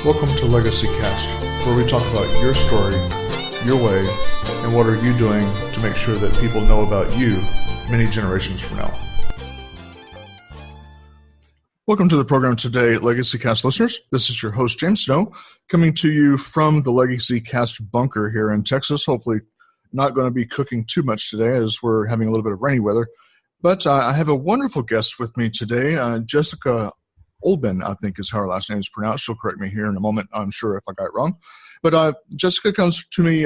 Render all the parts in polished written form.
Welcome to Legacy Cast, where we talk about your story, your way, and what are you doing to make sure that people know about you many generations from now. Welcome to the program today, Legacy Cast listeners. This is your host, James Snow, coming to you from the Legacy Cast bunker here in Texas. Hopefully not going to be cooking too much today as we're having a little bit of rainy weather. But I have a wonderful guest with me today, Jessica Olbin, I think is how her last name is pronounced. She'll correct me here in a moment, I'm sure, if I got it wrong. But Jessica comes to me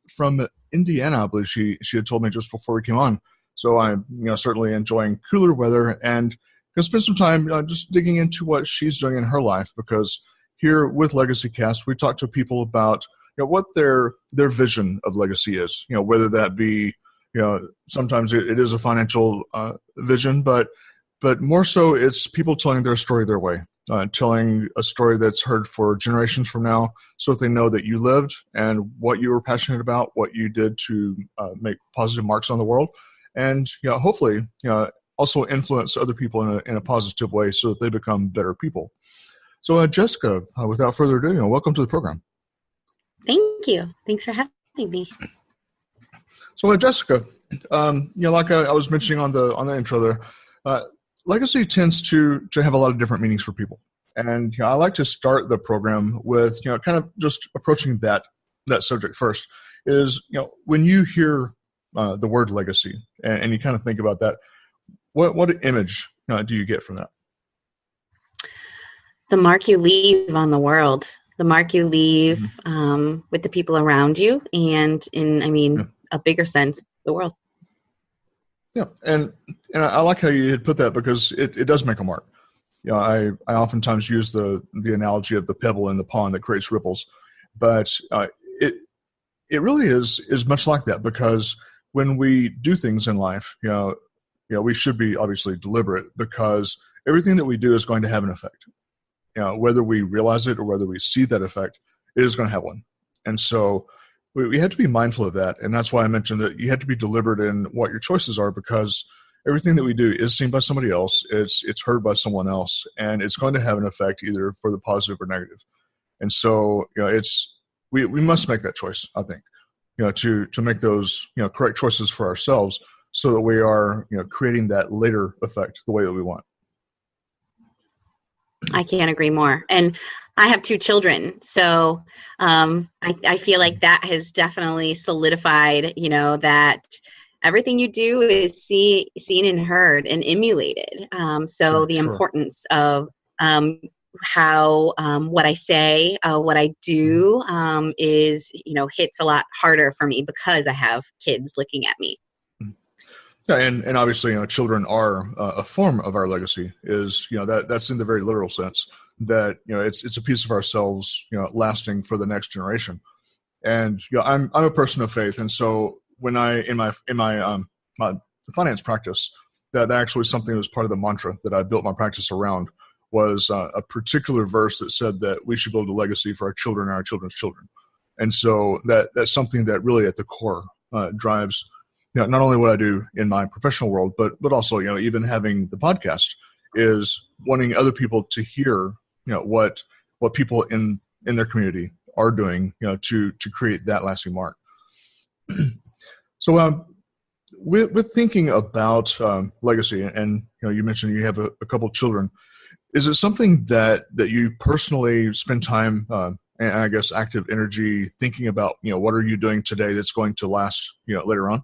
from Indiana, I believe she had told me just before we came on. So I'm certainly enjoying cooler weather and going to spend some time just digging into what she's doing in her life, because here with Legacy Cast, we talk to people about what their vision of legacy is. Whether that be sometimes it is a financial vision, but more so it's people telling their story their way, telling a story that's heard for generations from now, so that they know that you lived and what you were passionate about, what you did to make positive marks on the world, and hopefully also influence other people in a positive way so that they become better people. So Jessica, without further ado, welcome to the program. Thank you. Thanks for having me. So Jessica, like I was mentioning on the intro there, legacy tends to have a lot of different meanings for people. And I like to start the program with kind of just approaching that subject first. Is when you hear the word legacy and you kind of think about that, what image do you get from that? The mark you leave on the world, the mark you leave with the people around you, and in a bigger sense, the world. Yeah, and I like how you had put that, because it does make a mark. I oftentimes use the analogy of the pebble in the pond that creates ripples, but it really is much like that, because when we do things in life, we should be obviously deliberate, because everything that we do is going to have an effect. Whether we realize it or whether we see that effect, it is going to have one. And so we have to be mindful of that. And that's why I mentioned that you have to be deliberate in what your choices are, because everything that we do is seen by somebody else. It's heard by someone else, and it's going to have an effect either for the positive or negative. And so, we must make that choice, I think, to make those, correct choices for ourselves, so that we are, creating that later effect the way that we want. I can't agree more. And I have 2 children. So I feel like that has definitely solidified, that everything you do is seen and heard and emulated. So the importance of how what I say, what I do is, hits a lot harder for me because I have kids looking at me. Yeah, and obviously, children are a form of our legacy. Is that's in the very literal sense that it's a piece of ourselves, lasting for the next generation. And I'm a person of faith, and so when I in my finance practice, that actually something that was part of the mantra that I built my practice around was a particular verse that said that we should build a legacy for our children and our children's children. And so that's something that really at the core drives not only what I do in my professional world, but also, even having the podcast is wanting other people to hear, what people in their community are doing, to create that lasting mark. So, with thinking about legacy, and you mentioned you have a couple children, is it something that you personally spend time and I guess active energy thinking about? What are you doing today that's going to last, later on?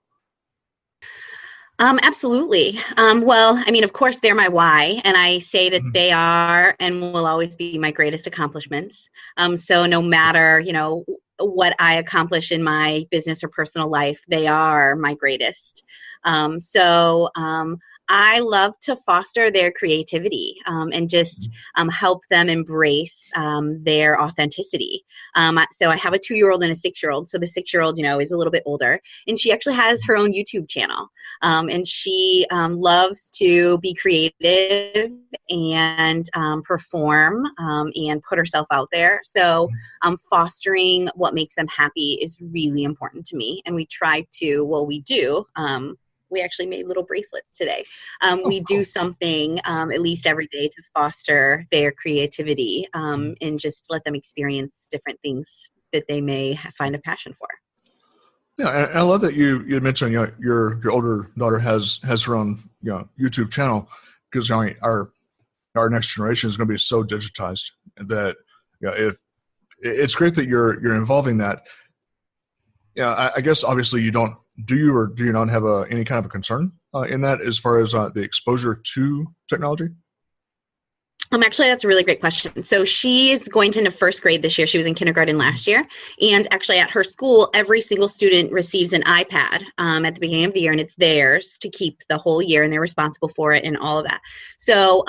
Absolutely. Well, of course, they're my why, and I say that they are and will always be my greatest accomplishments. So no matter, what I accomplish in my business or personal life, they are my greatest. I love to foster their creativity and just help them embrace their authenticity. So I have a 2-year-old and a 6-year-old. So the 6-year-old, is a little bit older, and she actually has her own YouTube channel. And she loves to be creative and perform and put herself out there. So fostering what makes them happy is really important to me. And we try to, we do we actually made little bracelets today. We do something at least every day to foster their creativity and just let them experience different things that they may find a passion for. Yeah, and I love that you mentioned your older daughter has her own YouTube channel, because our next generation is going to be so digitized that if it's great that you're involving that. Yeah, I guess obviously you don't do you not have any kind of a concern in that as far as the exposure to technology? Actually, that's a really great question. So she is going into first grade this year. She was in kindergarten last year. And actually at her school, every single student receives an iPad at the beginning of the year, and it's theirs to keep the whole year, and they're responsible for it and all of that. So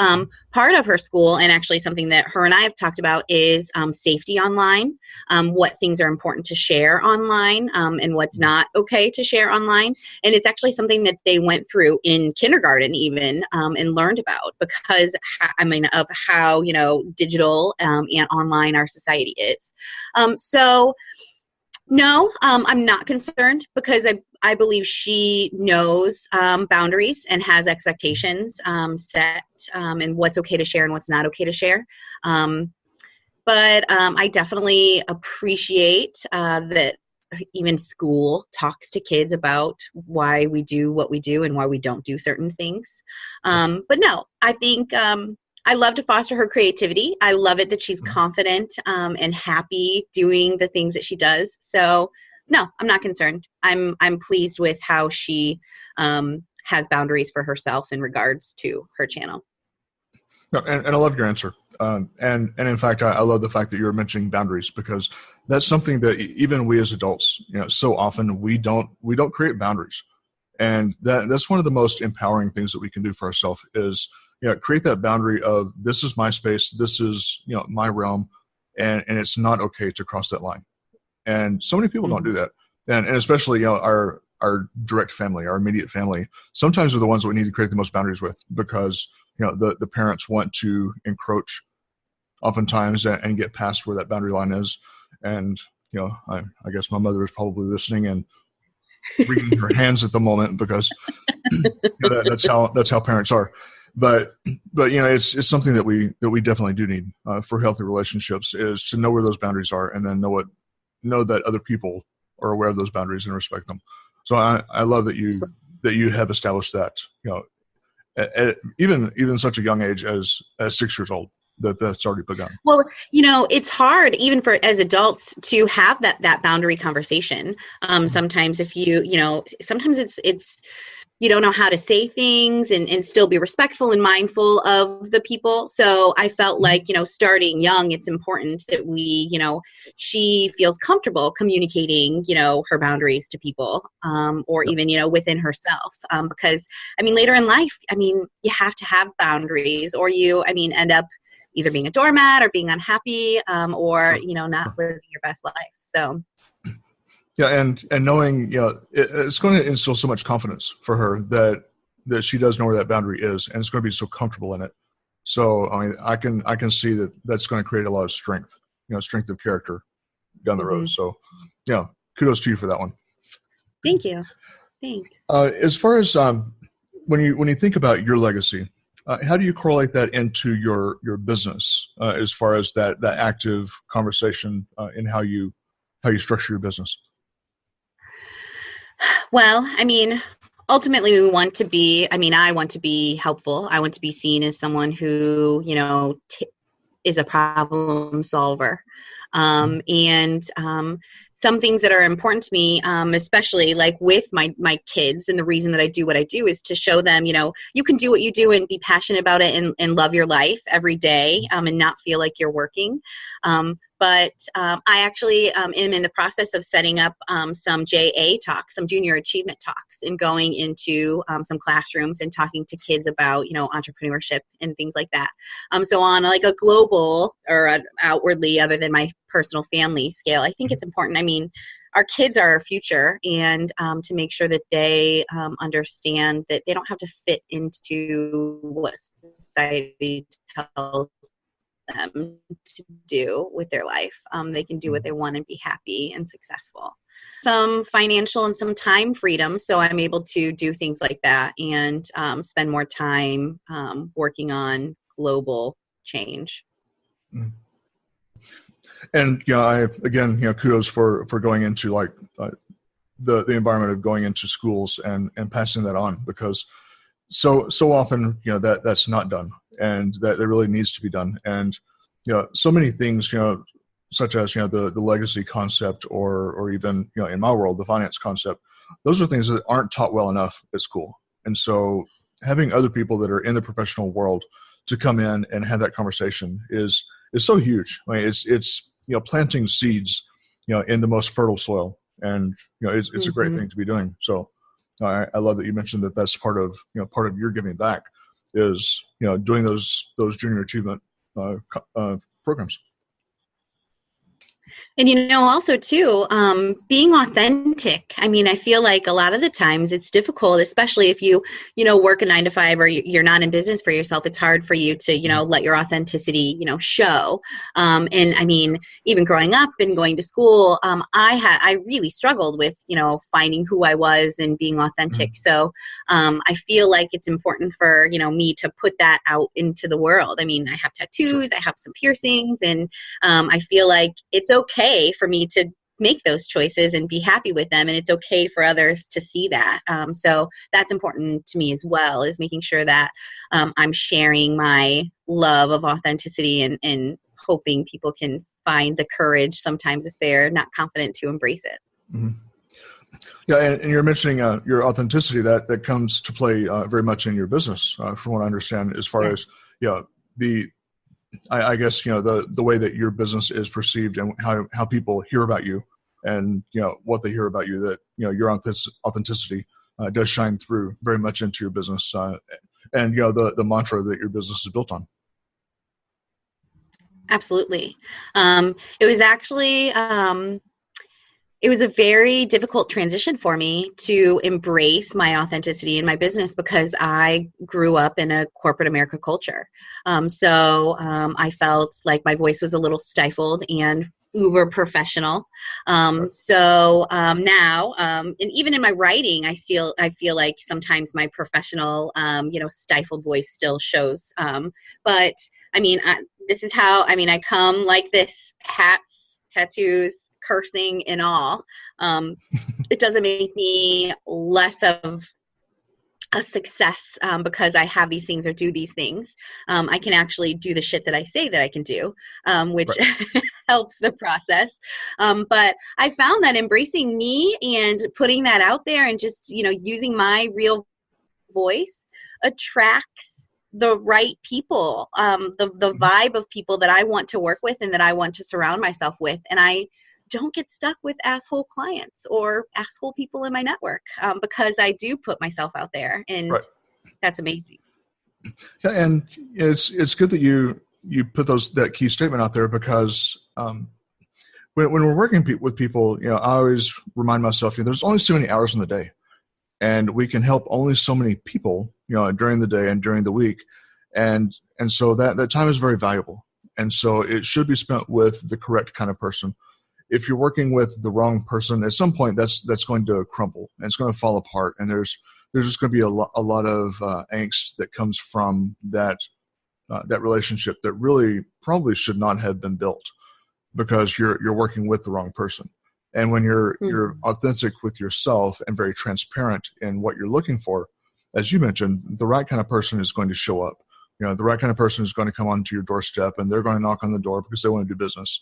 part of her school, and actually something that her and I have talked about, is safety online, what things are important to share online and what's not okay to share online. And it's actually something that they went through in kindergarten even and learned about, because of how digital and online our society is. So no, I'm not concerned, because I believe she knows boundaries and has expectations set and what's okay to share and what's not okay to share. But I definitely appreciate that even school talks to kids about why we do what we do and why we don't do certain things. But no, I think I love to foster her creativity. I love it that she's confident and happy doing the things that she does. So no, I'm not concerned. I'm pleased with how she has boundaries for herself in regards to her channel. No, and I love your answer. And in fact, I love the fact that you're mentioning boundaries, because that's something that even we as adults, so often we don't create boundaries. And that's one of the most empowering things that we can do for ourselves is create that boundary of, this is my space, this is my realm, and it's not okay to cross that line. And so many people don't do that, and especially our direct family, our immediate family, sometimes are the ones that we need to create the most boundaries with, because the parents want to encroach oftentimes and get past where that boundary line is. And I guess my mother is probably listening and wringing her hands at the moment, because that's how parents are. But it's something that we definitely do need for healthy relationships, is to know where those boundaries are, and then know that other people are aware of those boundaries and respect them. So I love that you have established that at even such a young age as 6 years old, that's already begun. Well, it's hard even as adults to have that boundary conversation. Sometimes if sometimes it's you don't know how to say things and still be respectful and mindful of the people. So I felt like, starting young, it's important that she feels comfortable communicating, her boundaries to people, or even, within herself. Because later in life, you have to have boundaries, or end up either being a doormat or being unhappy, or, not living your best life. So. Yeah, and knowing, it's going to instill so much confidence for her that she does know where that boundary is, and it's going to be so comfortable in it. So, I can see that's going to create a lot of strength, strength of character down the road. So, kudos to you for that one. Thank you. Thanks. As far as when you think about your legacy, how do you correlate that into your business as far as that active conversation in how you structure your business? Well, ultimately we want to be, I want to be helpful. I want to be seen as someone who, is a problem solver. And some things that are important to me, especially like with my kids, and the reason that I do what I do is to show them, you can do what you do and be passionate about it and love your life every day, and not feel like you're working. But I actually am in the process of setting up some JA talks, some junior achievement talks, and going into some classrooms and talking to kids about, entrepreneurship and things like that. So on like a global or outwardly, other than my personal family scale, I think it's important. Our kids are our future, and to make sure that they understand that they don't have to fit into what society tells them to do with their life. They can do what they want and be happy and successful. Some financial and some time freedom, so I'm able to do things like that and spend more time working on global change. And kudos for going into like the environment of going into schools and passing that on, because so often that's not done, and that really needs to be done. And so many things such as the legacy concept, or even in my world the finance concept, those are things that aren't taught well enough at school. And so having other people that are in the professional world to come in and have that conversation is so huge. I mean, it's planting seeds in the most fertile soil, and it's a great thing to be doing. So I love that you mentioned that that's part of your giving back is doing those junior achievement programs. And also too, being authentic. I mean, I feel like a lot of the times it's difficult, especially if you work a 9-to-5 or you're not in business for yourself. It's hard for you to let your authenticity show. And I mean, even growing up and going to school, I really struggled with finding who I was and being authentic. So I feel like it's important for me to put that out into the world. I mean, I have tattoos, I have some piercings, and I feel like it's okay for me to make those choices and be happy with them, and it's okay for others to see that. So that's important to me as well, is making sure that I'm sharing my love of authenticity and hoping people can find the courage sometimes if they're not confident to embrace it. Mm-hmm. Yeah, and you're mentioning your authenticity that comes to play very much in your business, from what I understand, as far as I guess the way that your business is perceived and how people hear about you, and what they hear about you, that your authenticity does shine through very much into your business, and the mantra that your business is built on. Absolutely. It was actually it was a very difficult transition for me to embrace my authenticity in my business, because I grew up in a corporate America culture. So I felt like my voice was a little stifled and uber professional. So now, and even in my writing, I feel like sometimes my professional, stifled voice still shows. But I mean, this is how, I come like this: hats, tattoos, cursing and all. It doesn't make me less of a success because I have these things or do these things. I can actually do the shit that I say that I can do, which right. helps the process. But I found that embracing me and putting that out there and just, using my real voice attracts the right people, the vibe of people that I want to work with and that I want to surround myself with. And I don't get stuck with asshole clients or asshole people in my network, because I do put myself out there, and right. That's amazing. Yeah, and it's good that you put that key statement out there, because when we're working with people, I always remind myself, there's only so many hours in the day, and we can help only so many people, during the day and during the week, and so that time is very valuable, and so it should be spent with the correct kind of person. If you're working with the wrong person, at some point that's going to crumble and it's going to fall apart, and there's just going to be a lot of angst that comes from that relationship that really probably should not have been built, because you're working with the wrong person. And when you're authentic with yourself and very transparent in what you're looking for, as you mentioned, the right kind of person is going to show up. The right kind of person is going to come onto your doorstep, and they're going to knock on the door because they want to do business.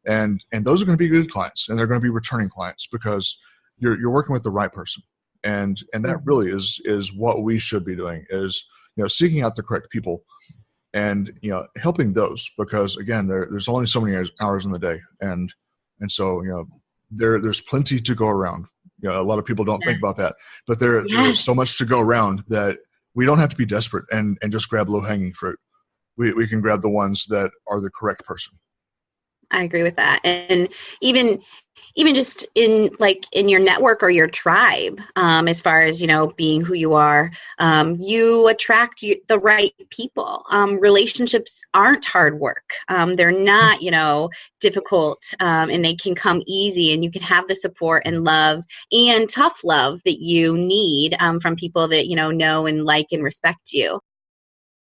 And those are going to be good clients, and they're going to be returning clients, because you're working with the right person. And that really is what we should be doing, is seeking out the correct people and helping those, because again, there's only so many hours in the day, and so there's plenty to go around. A lot of people don't think about that, but there's so much to go around that we don't have to be desperate and just grab low hanging fruit. We can grab the ones that are the correct person. I agree with that. And even just in your network or your tribe, as far as, being who you are, you attract the right people. Relationships aren't hard work. They're not, difficult, and they can come easy, and you can have the support and love and tough love that you need, from people that, know and like and respect you.